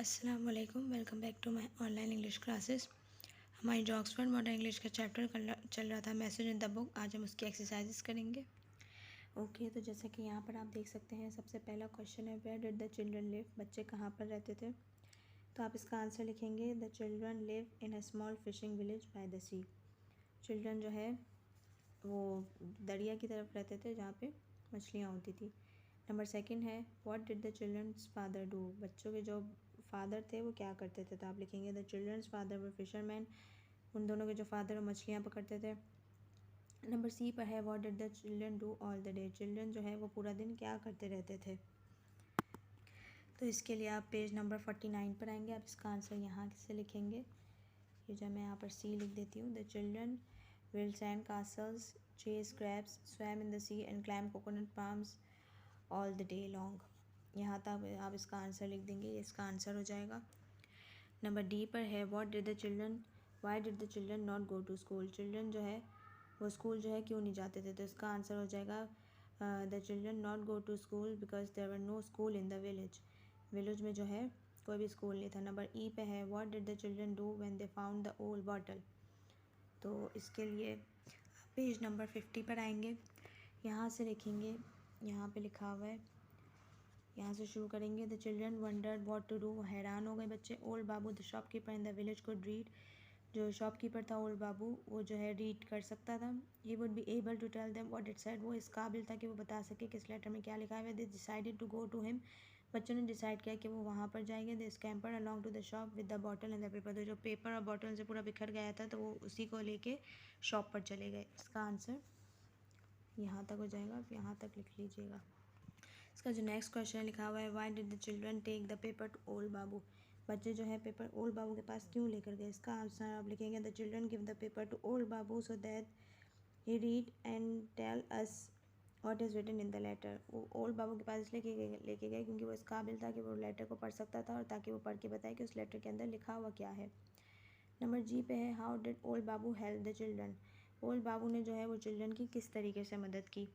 अस्सलाम वालेकुम, welcome back to my online English classes. हमारी जो ऑक्सफोर्ड मॉडर्न इंग्लिश का चैप्टर चल रहा था मैसेज इन द बुक। आज हम उसकी एक्सरसाइजेस करेंगे। ओके, तो जैसा कि यहाँ पर आप देख सकते हैं, सबसे पहला क्वेश्चन है where did the children live. बच्चे कहाँ पर रहते थे? तो आप इसका आंसर लिखेंगे the children live in a small fishing village by the sea. Children जो है वो दरिया की तरफ रहते थे जहाँ पे मछलियाँ होती थी। नंबर सेकंड है what did the children's father do. बच्चों के जो फादर थे वो क्या करते थे? तो आप लिखेंगे the children's father were fisherman. उन दोनों के जो फादर वो मछलियाँ पकड़ते थे। नंबर सी पर है what did the children do all the day. Children जो है वो पूरा दिन क्या करते रहते थे? तो इसके लिए आप पेज नंबर 49 पर आएंगे। आप इसका आंसर यहाँ से लिखेंगे। ये जो मैं यहाँ पर सी लिख देती हूँ। The children will sand castles, chase crabs, swam in the sea and climb coconut palms all the day long. यहाँ तक आप इसका आंसर लिख देंगे। ये इसका आंसर हो जाएगा। नंबर डी पर है what did the children why did the children not go to school. Children जो है वो स्कूल जो है क्यों नहीं जाते थे? तो इसका आंसर हो जाएगा the children not go to school because there were no school in the village. Village में जो है कोई भी स्कूल नहीं था। नंबर ई पे है what did the children do when they found the old bottle. तो इसके लिए पेज नंबर 50 पर आएंगे। यहाँ से लिखेंगे, यहाँ पे लिखा हुआ है, यहाँ से शुरू करेंगे। The children wondered what to do. हैरान हो गए बच्चे। Old Babu the shopkeeper in the village could read. जो शॉपकीपर था ओल्ड बाबू वो जो है रीड कर सकता था। He would be able to tell them what it said. वो इस काबिल था कि वो बता सके कि इस लेटर में क्या लिखा है। They decided to go to him. बच्चों ने डिसाइड किया कि वो वहाँ पर जाएंगे। They scamper along to the shop with the bottle and the paper. तो जो पेपर और बॉटल से पूरा बिखर गया था तो वो उसी को लेके शॉप पर चले गए। इसका आंसर यहाँ तक हो जाएगा। आप यहाँ तक लिख लीजिएगा। इसका जो नेक्स्ट क्वेश्चन लिखा हुआ है why did the children take the paper to old Babu. बच्चे जो है पेपर ओल्ड बाबू के पास क्यों लेकर गए? इसका आंसर आप लिखेंगे the children give the paper to old Babu so that he read and tell us what is written in the letter. वो ओल्ड बाबू के पास इसलिए लेके गए क्योंकि वो इस काबिल था कि वो लेटर को पढ़ सकता था और ताकि वो पढ़ के बताए कि उस लेटर के अंदर लिखा हुआ क्या है। नंबर जी पे है how did old Babu help the children. Old Babu ने जो है वो चिल्ड्रन की किस तरीके से मदद की?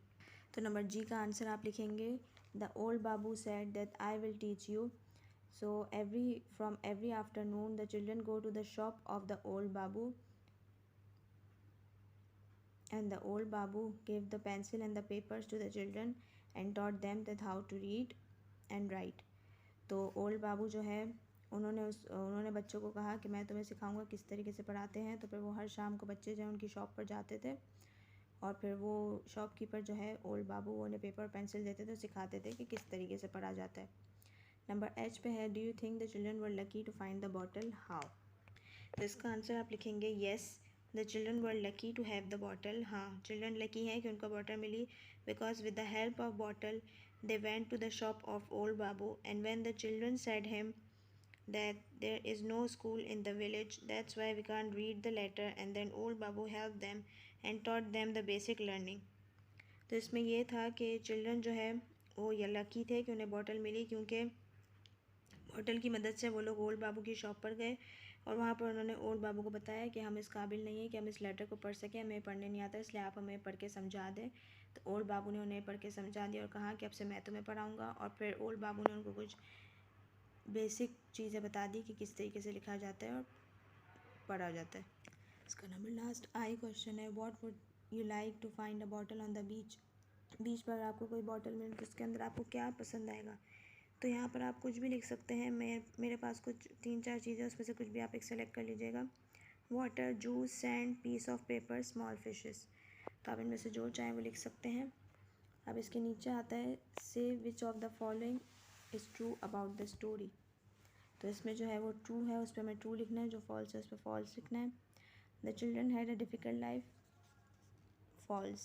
तो नंबर जी का आंसर आप लिखेंगे the old Babu said that I will teach you. So every afternoon the children go to the shop of the old babu and the old babu gave the pencil and the papers to the children and taught them that how to read and write. तो old Babu जो है उन्होंने बच्चों को कहा कि मैं तुम्हें सिखाऊंगा किस तरीके से पढ़ाते हैं। तो फिर वो हर शाम को बच्चे जो है उनकी शॉप पर जाते थे और फिर वो शॉपकीपर जो है ओल्ड बाबू वो उन्हें पेपर और पेंसिल देते थे, सिखाते थे कि किस तरीके से पढ़ा जाता है। नंबर एच पे है do you think the children were lucky to find the bottle how. तो इसका आंसर आप लिखेंगे yes the children were lucky to have the bottle. हाँ, चिल्ड्रन लकी हैं कि उनको बॉटल मिली because with the help of bottle they went to the shop of old Babu and when the children said him that there is no school in the village, that's why we can't read the letter, and then old babu helped them and taught them the basic learning. तो इसमें ये था कि children जो है वो ये lucky थे कि उन्हें बॉटल मिली क्योंकि बॉटल की मदद से वो लोग ओल्ड बाबू की शॉप पर गए और वहाँ पर उन्होंने ओल्ड बाबू को बताया कि हम इस काबिल नहीं है कि हम इस लेटर को पढ़ सकें, हमें पढ़ने नहीं आता, इसलिए आप हमें पढ़ के समझा दें। तो ओल्ड बाबू ने उन्हें पढ़ के समझा दिया और कहा कि अब से मैं तुम्हें पढ़ाऊँगा। और फिर ओल्ड बाबू ने उनको कुछ बेसिक चीज़ें बता दी कि किस तरीके से लिखा जाता है और पढ़ा जाता है। इसका नंबर लास्ट आई क्वेश्चन है what would you like to find a bottle on the beach. Beach पर आपको कोई बॉटल मिले तो उसके अंदर आपको क्या पसंद आएगा? तो यहाँ पर आप कुछ भी लिख सकते हैं। मेरे पास कुछ 3-4 चीज़ें उसमें से कुछ भी आप एक सेलेक्ट कर लीजिएगा। Water, juice, sand, piece of paper, small fishes. तो आप इनमें से जो चाहें वो लिख सकते हैं। अब इसके नीचे आता है से which of the following is true about the story. तो इसमें जो है वो ट्रू है, उस पर हमें ट्रू लिखना है, जो फॉल्स है उस पर फॉल्स लिखना है। The children had a difficult life, false.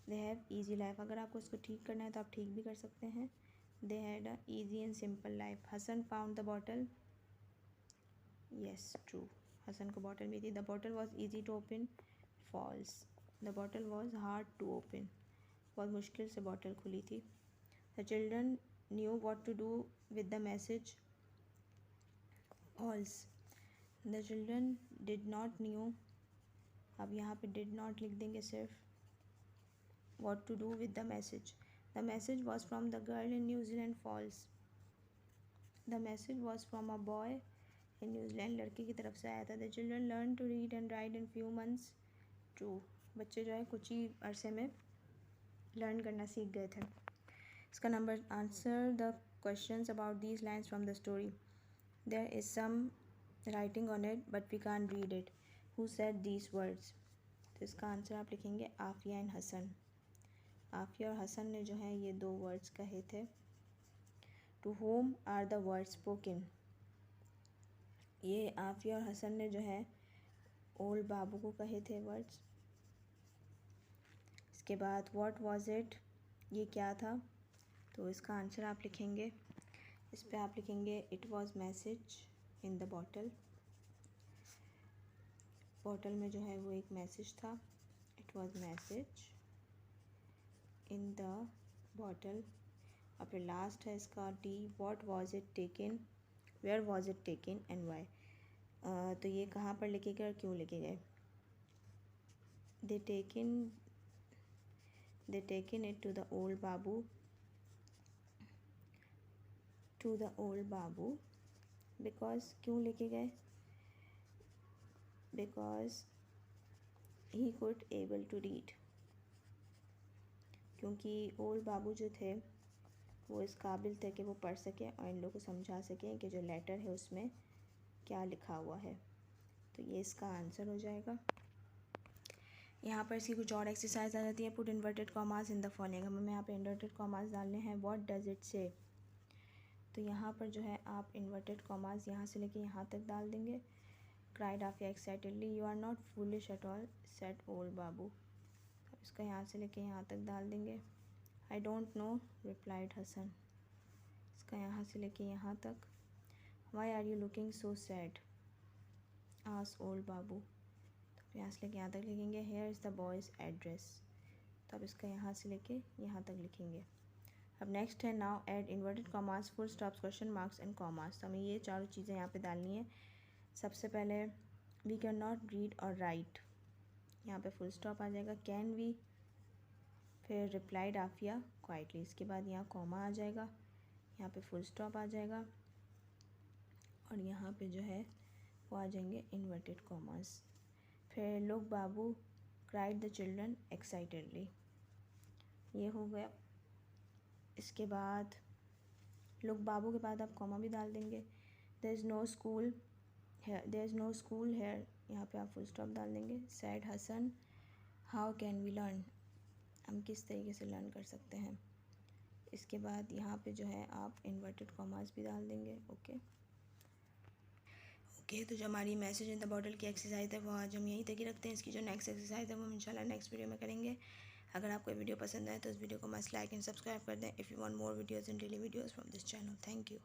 They have easy life, अगर आपको इसको ठीक करना है तो आप ठीक भी कर सकते हैं। They had a easy and simple life. Hasan found the bottle, yes true, Hasan को बॉटल मिली थी। The bottle was easy to open, false. The bottle was hard to open, बहुत मुश्किल से बॉटल खुली थी। The children knew what to do with the message, false. The children did not knew, अब यहाँ पे डिड नॉट लिख देंगे सिर्फ, what to do with the message. The message was from the girl in New Zealand, false. The message was from a boy in New Zealand, लड़के की तरफ से आया था। The children learn to read and write in few months. True, बच्चे जो है कुछ ही अरसे में लर्न करना सीख गए थे। इसका number, answer the questions about these lines from the story. There is some writing on it but we can't read it. Who said these words. तो इसका आंसर आप लिखेंगे आफिया एंड हसन। आफिया और हसन ने जो है ये दो वर्ड्स कहे थे। To whom are the words spoken. ये आफिया और हसन ने जो है ओल्ड बाबू को कहे थे वर्ड्स। इसके बाद व्हाट वाज इट, ये क्या था। तो इसका आंसर आप लिखेंगे, इस पे आप लिखेंगे it was message in the bottle. Bottle में जो है वो एक मैसेज था। It was message in the bottle. और फिर लास्ट है इसका D, what was it taken, where was it taken and why. तो ये कहाँ पर लिखे गए और क्यों लिखे गए। They taken it to the old Babu because, क्यों लिखे गए, because he could able to read, क्योंकि ओल्ड बाबू जो थे वो इस काबिल थे कि वो पढ़ सकें और इन लोगों को समझा सकें कि जो लेटर है उसमें क्या लिखा हुआ है। तो ये इसका आंसर हो जाएगा। यहाँ पर इसकी कुछ और एक्सरसाइज आ जाती है। Put inverted commas in the following. हमें यहाँ पे इन्वर्टेड कॉमास डालने हैं। व्हाट डज इट से। तो यहाँ पर जो है आप इन्वर्टेड कॉमास यहाँ से लेके यहाँ तक डाल देंगे। Cried Aafiya excitedly, you are not foolish at all said old Babu. अब इसका यहाँ से लेके यहाँ तक डाल देंगे। I don't know replied Hasan. इसका यहाँ से लेके यहाँ तक। Why are you looking so sad asked old Babu. तो यहाँ से लेके यहाँ तक लिखेंगे। Here is the boy's address. तो अब इसका यहाँ से लेके यहाँ तक लिखेंगे। अब नेक्स्ट है now add inverted commas, full stops, question marks and commas. तो हमें ये चारों चीज़ें यहाँ पे डालनी है। सबसे पहले वी कैन नॉट रीड और राइट, यहाँ पे फुल स्टॉप आ जाएगा। कैन वी, फिर रिप्लाइड आफिया क्वाइटली। इसके बाद यहाँ कॉमा आ जाएगा, यहाँ पे फुल स्टॉप आ जाएगा और यहाँ पे जो है वो आ जाएंगे इन्वर्टेड कॉमास। फिर look Babu cried the children excitedly, ये हो गया। इसके बाद लुक बाबू के बाद आप कॉमा भी डाल देंगे। There is no school here, यहाँ पे आप फुल स्टॉप डाल देंगे। Said Hasan how can we learn, हम किस तरीके से लर्न कर सकते हैं। इसके बाद यहाँ पे जो है आप इन्वर्टेड कॉमास भी डाल देंगे। ओके, तो जो हमारी मैसेज इन द बॉटल की एक्सरसाइज है वो आज हम यहीं तक ही रखते हैं। इसकी जो नेक्स्ट एक्सरसाइज है वो हम इंशाल्लाह नेक्स्ट वीडियो में करेंगे। अगर आपको वीडियो पसंद आए तो इस वीडियो को मस्ट लाइक एंड सब्सक्राइब कर दें। If you want more videos and daily videos from this channel. Thank you.